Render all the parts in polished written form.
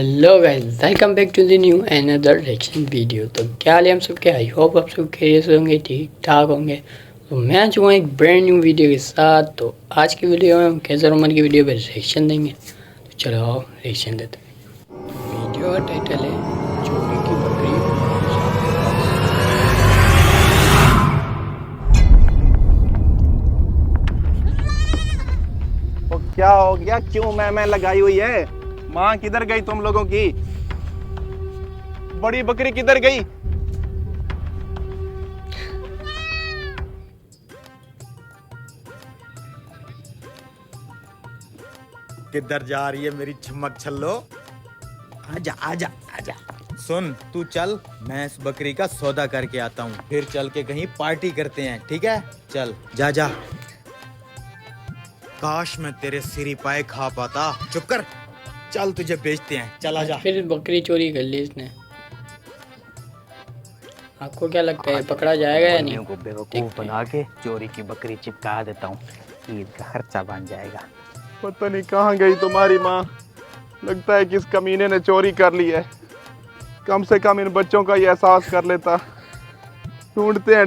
Hello guys, welcome back to the new another reaction video. तो क्या हाल है हम सब के? आई होप आप सब खैरियत से होंगे, ठीक ठाक होंगे। तो मैं आ चुका हूँ एक ब्रांड न्यू वीडियो के साथ। तो आज की वीडियो में हम कैसर उमर की वीडियो पे रिएक्शन देंगे। तो चलो आओ रिएक्शन देते हैं। वीडियो का टाइटल है चोरी की बकरी। तो क्या हो गया? क्यों मैं लगाई हुई है? माँ किधर गई तुम लोगों की? बड़ी बकरी किधर गई? किधर जा रही है मेरी चमक छल्लो? आजा आजा आजा। सुन तू चल, मैं इस बकरी का सौदा करके आता हूँ, फिर चल के कहीं पार्टी करते हैं, ठीक है? चल जा जा। काश मैं तेरे सिरी पाए खा पाता। चुप कर, चल तुझे बेचते हैं, चल आजा। फिर बकरी चोरी कर ली इसने। आपको क्या लगता है पकड़ा जाएगा या नहीं? को बेवकूफ बना के चोरी की बकरी चिपका देता हूँ, ईद का खर्चा बन जाएगा। पता नहीं कहाँ गई तुम्हारी माँ। लगता है कि इस कमीने ने चोरी कर ली है। कम से कम इन बच्चों का ये एहसास कर लेता। ढूंढते हैं।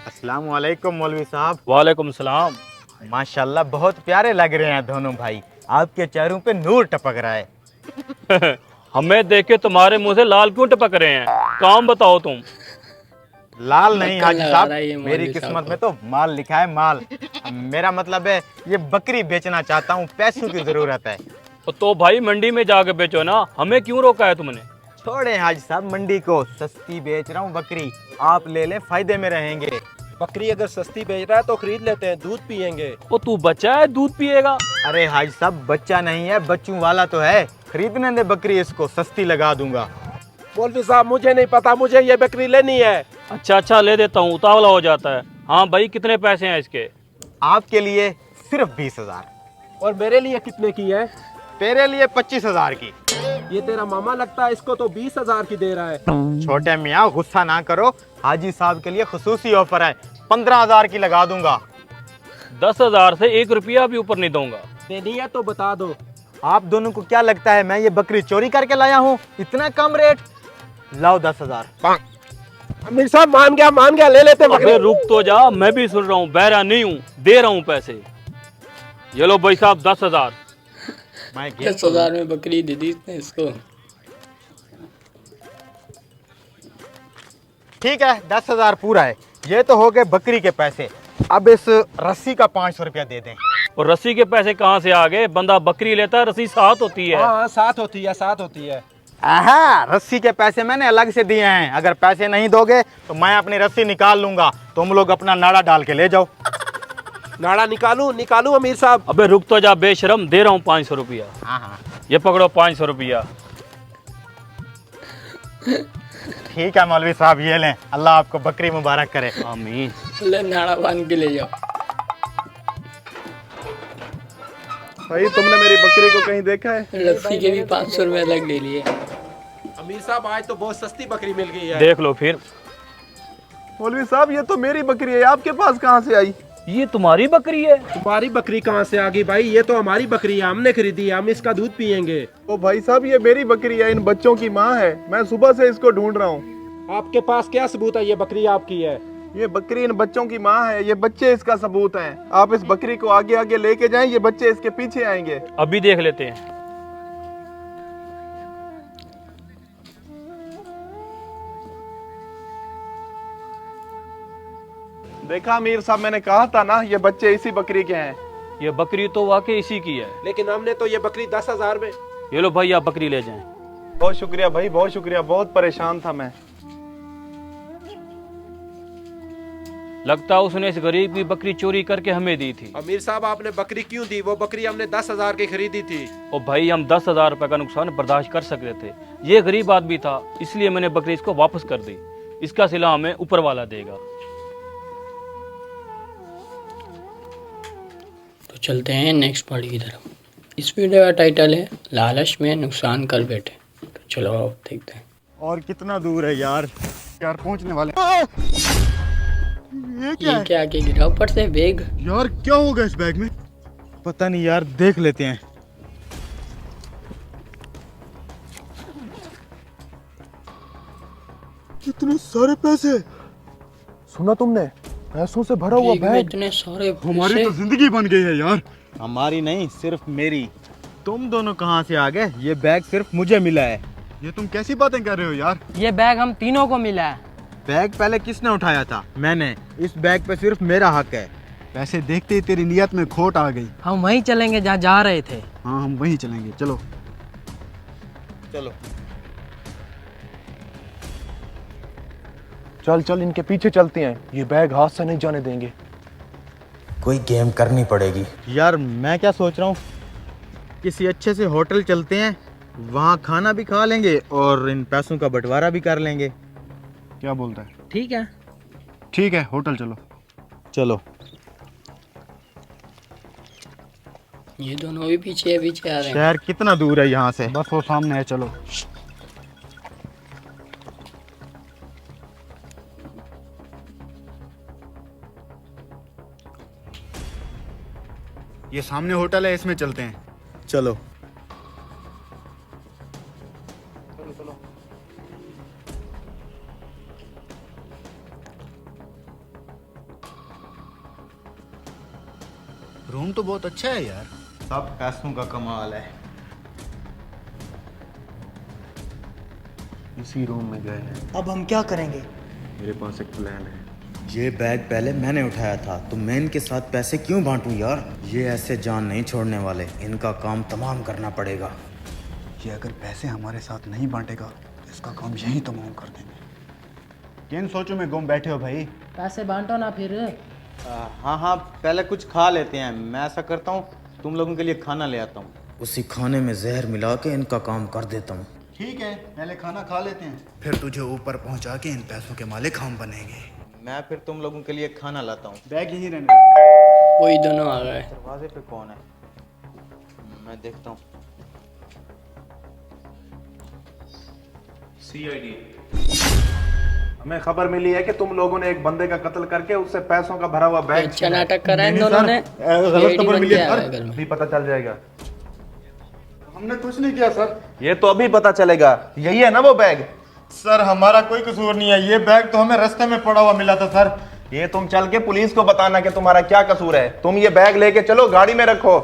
अस्सलाम वालेकुम मौलवी साहब। वालेकुम सलाम। माशाल्लाह बहुत प्यारे लग रहे हैं दोनों भाई। आपके चेहरों पे नूर टपक रहा है। हमें देख के तुम्हारे मुंह से लाल क्यों टपक रहे हैं? काम बताओ तुम। लाल नहीं हाजी साहब, रहा है ये मौलवी मेरी साहब किस्मत को। में तो माल लिखा है, माल। मेरा मतलब है ये बकरी बेचना चाहता हूँ, पैसों की जरूरत है। तो भाई मंडी में जाके बेचो ना, हमें क्यों रोका है तुमने? छोड़े हाजी साहब मंडी को, सस्ती बेच रहा हूँ बकरी, आप ले लें, फायदे में रहेंगे। बकरी अगर सस्ती बेच रहा है तो खरीद लेते हैं, दूध पियेंगे। ओ तू बच्चा है, दूध पिएगा? अरे हाजी साहब बच्चा नहीं है, बच्चों वाला तो है। खरीदने दे बकरी, इसको सस्ती लगा दूंगा। मौलवी साहब मुझे नहीं पता, मुझे ये बकरी लेनी है। अच्छा ले देता हूँ, उतावला हो जाता है। हाँ भाई कितने पैसे हैं इसके? आपके लिए सिर्फ 20,000। और मेरे लिए कितने की है? तेरे लिए 25,000 की। ये तेरा मामा लगता है, इसको तो 20,000 की दे रहा है। छोटे मियाँ गुस्सा ना करो, हाजी साहब के लिए खुसूसी ऑफर है, 15,000 की लगा दूंगा। 10,000 से 1 रुपया भी ऊपर नहीं दूंगा। देनी है तो बता दो। आप दोनों को क्या लगता है मैं ये बकरी चोरी करके लाया हूँ? इतना कम रेट? लाओ 10,000। अमीर साहब मान गया, ले लेते अबे बकरी। रुक तो जा, मैं भी सुन रहा हूँ, बहरा नहीं हूँ, दे रहा हूँ पैसे। ये लो भाई साहब 10,000। मैं 10,000 में बकरी दे दी इसने इसको। ठीक है, 10,000 पूरा है। ये तो हो गए बकरी के पैसे। अब इस रस्सी का 500 रुपया दे दें। और रस्सी के पैसे कहाँ से आ गए? बंदा बकरी लेता है, रस्सी साथ होती है। हाँ साथ होती है। आहा, रस्सी के पैसे मैंने अलग से दिए हैं। अगर पैसे नहीं दोगे तो मैं अपनी रस्सी निकाल लूंगा, तुम लोग अपना नाड़ा डाल के ले जाओ। नाड़ा निकालू अमीर साहब। अबे रुक तो जा बेशरम, दे रहा हूँ 500 रुपया। हाँ ये पकड़ो 500 रुपया। ठीक है मौलवी साहब, ये लें, अल्लाह आपको बकरी मुबारक करे। आमीन। ले नाड़ा बांध के ले जाओ। भाई तुमने मेरी बकरी को कहीं देखा है? रस्सी के भी 500 रुपये अलग ले लिए। अमीर साहब आज तो बहुत सस्ती बकरी मिल गई है। देख लो फिर। मौलवी साहब ये तो मेरी बकरी है, आपके पास कहाँ से आई? ये तुम्हारी बकरी है? तुम्हारी बकरी कहाँ से आ गई भाई? ये तो हमारी बकरी है, हमने खरीदी है, हम इसका दूध पियेंगे। ओ भाई साहब ये मेरी बकरी है, इन बच्चों की माँ है। मैं सुबह से इसको ढूंढ रहा हूँ। आपके पास क्या सबूत है ये बकरी आपकी है? ये बकरी इन बच्चों की माँ है, ये बच्चे इसका सबूत हैं। आप इस बकरी को आगे आगे लेके जाएं, ये बच्चे इसके पीछे आएंगे। अभी देख लेते हैं। देखा अमीर साहब, मैंने कहा था ना ये बच्चे इसी बकरी के हैं। ये बकरी तो वाकई इसी की है। लेकिन हमने तो ये बकरी 10,000 में। ये लो भाई, आप बकरी ले जाएं। बहुत शुक्रिया भाई, बहुत शुक्रिया। बहुत परेशान था मैं। लगता है उसने इस गरीब की बकरी चोरी करके हमें दी थी। अमीर साहब आपने बकरी क्यों दी? वो बकरी हमने 10,000 की खरीदी थी। और भाई हम 10,000 रुपए का नुकसान बर्दाश्त कर सकते थे। ये गरीब आदमी था, इसलिए मैंने बकरी इसको वापस कर दी। इसका सिला हमें ऊपर वाला देगा। तो चलते हैं नेक्स्ट पार्ट की तरफ। इस वीडियो का टाइटल है लालच में नुकसान कर बैठे। तो चलो आओ देखते हैं। और कितना दूर है यार पहुंचने वाले। ये क्या ये है? क्या आगे गिरा ऊपर से बैग? यार क्या होगा इस बैग में? पता नहीं यार, देख लेते हैं। इतने सारे पैसे, सुना तुमने? पैसों से भरा हुआ बैग में बैग। इतने सारे हमारी पैसे। तो जिंदगी बन गई है यार। हमारी नहीं, सिर्फ मेरी। तुम दोनों कहाँ से आ गए? ये बैग सिर्फ मुझे मिला है। ये तुम कैसी बातें कर रहे हो यार? ये बैग हम तीनों को मिला है। बैग पहले किसने उठाया था? मैंने। इस बैग पे सिर्फ मेरा हक है। पैसे देखते ही तेरी नियत में खोट आ गई। हम वहीं चलेंगे जहाँ जा रहे थे। हाँ हम वहीं चलेंगे, चलो। चलो। चल चल इनके पीछे चलते हैं, ये बैग हाथ से नहीं जाने देंगे। कोई गेम करनी पड़ेगी। यार मैं क्या सोच रहा हूँ, किसी अच्छे से होटल चलते हैं, वहाँ खाना भी खा लेंगे और इन पैसों का बंटवारा भी कर लेंगे। क्या बोलता है? ठीक है। ठीक है, होटल चलो। चलो। ये दोनों भी पीछे पीछे आ रहे हैं। शहर कितना दूर है यहाँ से? बस वो सामने है, चलो। ये सामने होटल है, इसमें चलते हैं। चलो। रूम तो बहुत अच्छा है यार। सब पैसों का कमाल है। इसी रूम में गए हैं। अब हम क्या करेंगे? मेरे पास एक प्लान है। ये बैग पहले मैंने उठाया था, तो मैं इनके साथ पैसे क्यों बांटूं यार? ये ऐसे जान नहीं छोड़ने वाले, इनका काम तमाम करना पड़ेगा। ये अगर पैसे हमारे साथ नहीं बांटेगा तो इसका काम यही तमाम कर देंगे। किन सोचों में गुम बैठे हो भाई? पैसे बांटो ना फिर। हाँ हाँ, पहले कुछ खा लेते हैं। मैं ऐसा करता हूँ, तुम लोगों के लिए खाना ले आता हूँ। उसी खाने में जहर मिला के इनका काम कर देता हूँ। ठीक है, पहले खाना खा लेते हैं, फिर तुझे ऊपर पहुंचा के इन पैसों के मालिक हम बनेंगे। मैं फिर तुम लोगों के लिए खाना लाता हूँ। बैग यहीं रहने दो। वही दोनों आ गए। दरवाजे पे कौन है? मैं देखता हूँ। हमें खबर मिली है कि तुम लोगों ने एक बंदे का कत्ल करके उससे पैसों का भरा हुआ बैग अच्छा नाटक करा है इन दोनों ने। गलत लेडी खबर बन मिली के है आ सर, गए घर में। अभी पता चल जाएगा। हमने कुछ नहीं किया सर। ये तो अभी पता चलेगा। यही है ना वो बैग? सर हमारा कोई कसूर नहीं है, ये बैग तो हमें रास्ते में पड़ा हुआ मिला था सर। ये तुम चल के पुलिस को बताना कि तुम्हारा क्या कसूर है। तुम ये बैग लेके चलो, गाड़ी में रखो,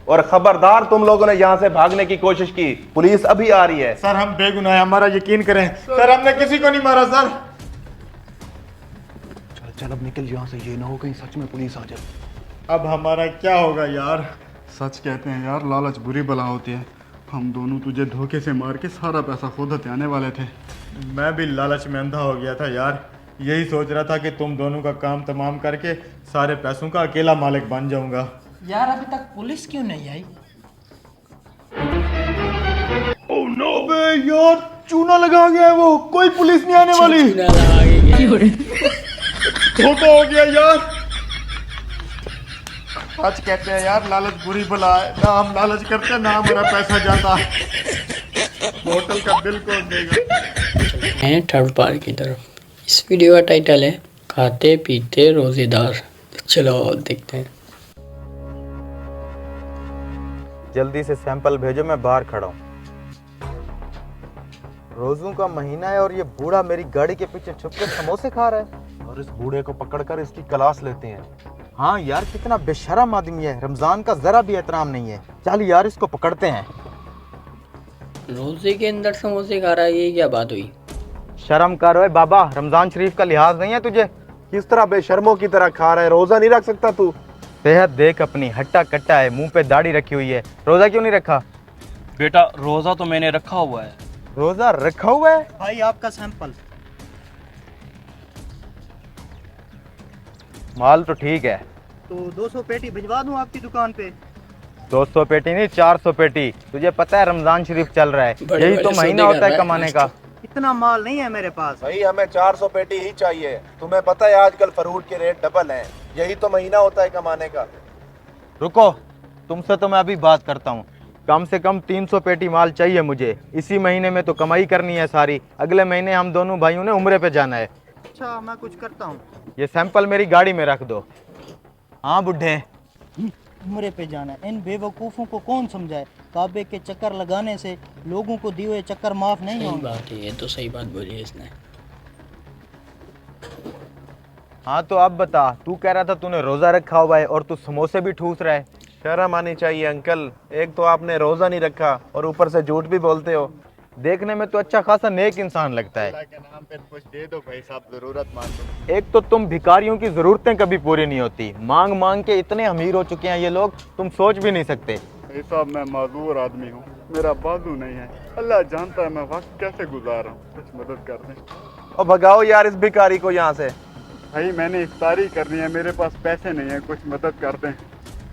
और खबरदार तुम लोगों ने यहाँ से भागने की कोशिश की, पुलिस अभी आ रही है। सर हम बेगुनाह हैं, हमारा यकीन करें। सर हमने किसी को नहीं मारा सर। चल चल अब निकल यहाँ से, ये ना हो कहीं सच में पुलिस आ जाए। अब हमारा क्या होगा यार? सच कहते हैं यार, लालच बुरी बला होती है। हम दोनों तुझे धोखे से मार के सारा पैसा खुद हथियाने वाले थे। मैं भी लालच में अंधा हो गया था यार। यही सोच रहा था कि तुम दोनों का काम तमाम करके सारे पैसों का अकेला मालिक बन जाऊंगा। यार अभी तक पुलिस क्यों नहीं आई? अबे यार, चूना लगा गया है वो, कोई पुलिस नहीं आने वाली। चूना लगा के गया। धोखा हो गया यार। सच कहते हैं यार, लालच बुरी बला है। ना हम लालच करते, ना हमारा पैसा जाता। होटल का बिल कौन देगा? हैं थर्ड पार्ट की तरफ। इस वीडियो का टाइटल है खाते पीते रोजेदार। चलो देखते हैं। जल्दी से सैंपल भेजो, मैं बाहर खड़ा हूँ। रोजों का महीना है और ये बूढ़ा मेरी गाड़ी के पीछे छुप के समोसे खा रहा है। और इस बूढ़े को पकड़कर इसकी क्लास लेते हैं। हाँ यार, कितना बेशरम आदमी है। रमजान का जरा भी एहतराम नहीं है। चल यार, इसको पकड़ते हैं। रोजे के अंदर समोसे खा रहा है, ये क्या बात हुई? शर्म कर ओए बाबा, रमजान शरीफ का लिहाज नहीं है तुझे? किस तरह बेशर्मों की तरह खा रहा है? रोजा नहीं रख सकता तू? सेहत देख अपनी, हट्टा कट्टा है, मुंह पे दाढ़ी रखी हुई है। रोजा क्यों नहीं रखा? बेटा रोज़ा तो मैंने रखा हुआ है। रोजा रखा हुआ है? भाई आपका सैंपल। माल तो ठीक है। तो 200 पेटी भिजवा दूं आपकी दुकान पे? 200 पेटी नहीं, 400 पेटी। तुझे पता है रमजान शरीफ चल रहा है, बड़े यही बड़े तो सौदे महीना कर होता रहा है है कमाने का। इतना माल नहीं है मेरे पास। भाई हमें 400 पेटी ही चाहिए। तुम्हें पता है आजकल फ्रूट के रेट डबल हैं। यही तो महीना होता है कमाने का। रुको, तुमसे तो मैं अभी बात करता हूँ। कम से कम 300 पेटी माल चाहिए मुझे। इसी महीने में तो कमाई करनी है सारी। अगले महीने हम दोनों भाइयों ने उम्रे पे जाना है। अच्छा मैं कुछ करता हूँ। ये सैंपल मेरी गाड़ी में रख दो। हाँ बुढ़े, उम्रे पे जाना है। इन बेवकूफ़ों को कौन समझाए? काबे के चक्कर लगाने से लोगों को दिए हुए चक्कर माफ नहीं सही होंगे। बात है, ये तो सही बात बोली है इसने। हाँ तो अब बता, तू कह रहा था तूने रोजा रखा हुआ है और तू समोसे भी ठूस रहा है। शर्म आनी चाहिए अंकल, एक तो आपने रोजा नहीं रखा और ऊपर से झूठ भी बोलते हो। देखने में तो अच्छा खासा नेक इंसान लगता है। अल्लाह के नाम पे कुछ दे दो भाई साहब, जरूरतमंद। एक तो तुम भिखारियों की जरूरतें कभी पूरी नहीं होती, मांग मांग के इतने अमीर हो चुके हैं ये लोग, तुम सोच भी नहीं सकते। भाई साहब मैं माजूर आदमी हूँ, मेरा बाजू नहीं है। अल्लाह जानता है मैं वक्त कैसे गुजार रहा हूँ, कुछ मदद कर दें। और भगाओ यार इस भिखारी को यहाँ से। भाई मैंने इफ्तारी करनी है, मेरे पास पैसे नहीं है, कुछ मदद कर दें।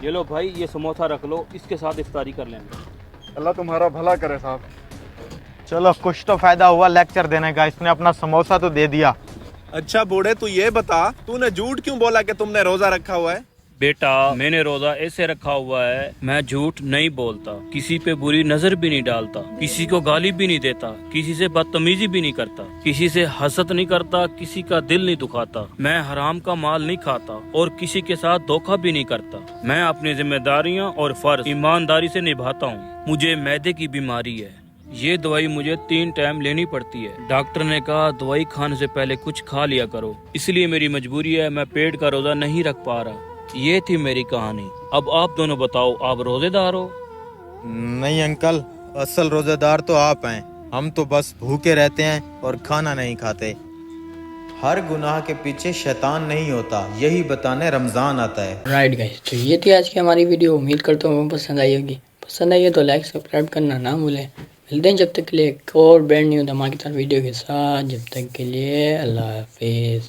ये लो भाई, ये समोसा रख लो, इसके साथ इफ्तारी कर लेंगे। अल्लाह तुम्हारा भला करे साहब। चलो कुछ तो फायदा हुआ लेक्चर देने का, इसने अपना समोसा तो दे दिया। अच्छा बूढ़े तू ये बता, तूने झूठ क्यों बोला कि तुमने रोजा रखा हुआ है? बेटा, मैंने रोजा ऐसे रखा हुआ है, मैं झूठ नहीं बोलता, किसी पे बुरी नजर भी नहीं डालता, किसी को गाली भी नहीं देता, किसी से बदतमीजी भी नहीं करता, किसी से हसद नहीं करता, किसी का दिल नहीं दुखाता, मैं हराम का माल नहीं खाता और किसी के साथ धोखा भी नहीं करता। मैं अपनी जिम्मेदारियां और फर्ज ईमानदारी से निभाता हूँ। मुझे मैदे की बीमारी है, ये दवाई मुझे 3 टाइम लेनी पड़ती है। डॉक्टर ने कहा दवाई खाने से पहले कुछ खा लिया करो, इसलिए मेरी मजबूरी है, मैं पेट का रोजा नहीं रख पा रहा। ये थी मेरी कहानी। अब आप दोनों बताओ, आप रोजेदार हो? नहीं अंकल, असल रोजेदार तो आप हैं, हम तो बस भूखे रहते हैं और खाना नहीं खाते। हर गुनाह के पीछे शैतान नहीं होता, यही बताने रमजान आता है। राइट गाइस, तो ये थी आज की हमारी वीडियो। उम्मीद करता हूँ पसंद आई होगी। पसंद आई है तो लाइक सब्सक्राइब करना ना भूलें। मिलते हैं जब तक के लिए एक और ब्रांड न्यू धमाकेदार वीडियो के साथ। जब तक के लिए अल्लाह हाफिज़।